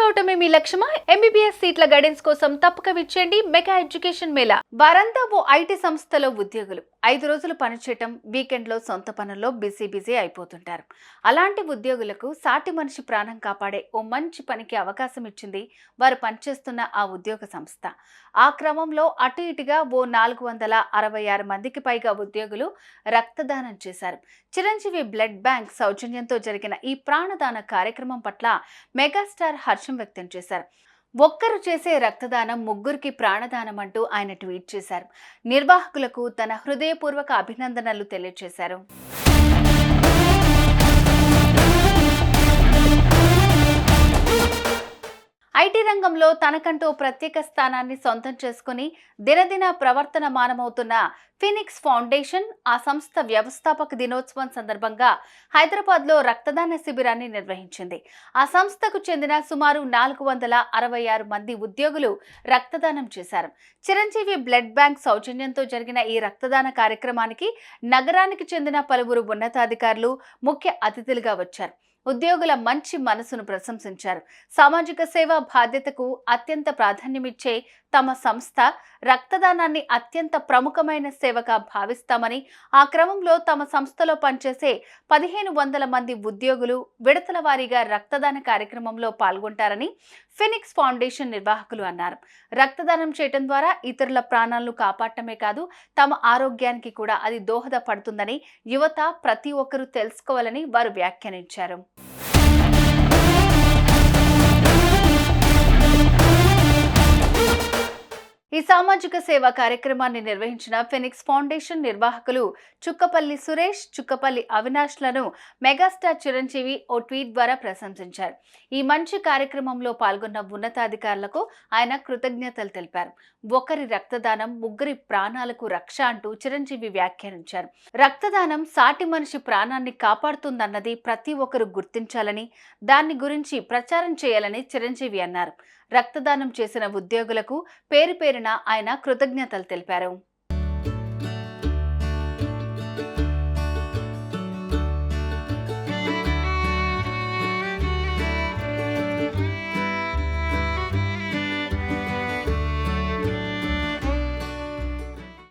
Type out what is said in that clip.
కావటమే మీ లక్ష్యమా? MBBS సీట్ల guidance కోసం తప్పక విచ్చేయండి మెగా ఎడ్యుకేషన్ మేళా. వారంతా ఓ ఐటీ సంస్థలో ఉద్యోగులు. 5 రోజులు పనిచేయటం, వీకెండ్లో సొంత పనుల్లో బిజీ అయిపోతుంటారు. అలాంటి ఉద్యోగులకు సాటి మనిషి ప్రాణం కాపాడే ఓ మంచి పనికి అవకాశం ఇచ్చింది వారు పనిచేస్తున్న ఆ ఉద్యోగ సంస్థ. ఆ క్రమంలో అటు ఇటుగా ఓ 466 మందికి పైగా ఉద్యోగులు రక్తదానం చేశారు. చిరంజీవి బ్లడ్ బ్యాంక్ సౌజన్యంతో జరిగిన ఈ ప్రాణదాన కార్యక్రమం పట్ల మెగాస్టార్ హర్షం వ్యక్తం చేశారు. ఒక్కరు చేసే రక్తదానం ముగ్గురికి ప్రాణదానం అంటూ ఆయన ట్వీట్ చేశారు. నిర్వాహకులకు తన హృదయపూర్వక అభినందనలు తెలియజేశారు. ఐటీ రంగంలో తనకంటూ ప్రత్యేక స్థానాన్ని సొంతం చేసుకుని దినదిన ప్రవర్తన మానమవుతున్న ఫినిక్స్ ఫౌండేషన్ ఆ సంస్థ వ్యవస్థాపక దినోత్సవం సందర్భంగా హైదరాబాద్లో రక్తదాన శిబిరాన్ని నిర్వహించింది. ఆ సంస్థకు చెందిన సుమారు 466 మంది ఉద్యోగులు రక్తదానం చేశారు. చిరంజీవి బ్లడ్ బ్యాంక్ సౌజన్యంతో జరిగిన ఈ రక్తదాన కార్యక్రమానికి నగరానికి చెందిన పలువురు ఉన్నతాధికారులు ముఖ్య అతిథులుగా వచ్చారు. ఉద్యోగుల మంచి మనసును ప్రశంసించారు. సామాజిక సేవ బాధ్యతకు అత్యంత ప్రాధాన్యమిచ్చే తమ సంస్థ రక్తదానాన్ని అత్యంత ప్రముఖమైన సేవగా భావిస్తామని, ఆ క్రమంలో తమ సంస్థలో పనిచేసే 1500 మంది ఉద్యోగులు విడతల వారీగా రక్తదాన కార్యక్రమంలో పాల్గొంటారని ఫినిక్స్ ఫౌండేషన్ నిర్వాహకులు అన్నారు. రక్తదానం చేయడం ద్వారా ఇతరుల ప్రాణాలను కాపాడటమే కాదు, తమ ఆరోగ్యానికి కూడా అది దోహదపడుతుందని యువత ప్రతి ఒక్కరూ తెలుసుకోవాలని వారు వ్యాఖ్యానించారు. ఈ సామాజిక సేవా కార్యక్రమాన్ని నిర్వహించిన ఫినిక్స్ ఫౌండేషన్ నిర్వాహకులు చుక్కపల్లి సురేష్, చుక్కపల్లి అవినాష్లను మెగాస్టార్ చిరంజీవి ఓ ట్వీట్ ద్వారా ప్రశంసించారు. ఈ మంచి కార్యక్రమంలో పాల్గొన్న ఉన్నతాధికారులకు ఆయన కృతజ్ఞతలు తెలిపారు. ఒకరి రక్తదానం ముగ్గురి ప్రాణాలకు రక్ష అంటూ చిరంజీవి వ్యాఖ్యానించారు. రక్తదానం సాటి మనిషి ప్రాణాన్ని కాపాడుతుందన్నది ప్రతి ఒక్కరూ గుర్తించాలని, దాన్ని గురించి ప్రచారం చేయాలని చిరంజీవి అన్నారు. రక్తదానం చేసిన ఉద్యోగులకు పేరు పేరున ఆయన కృతజ్ఞతలు తెలిపారు.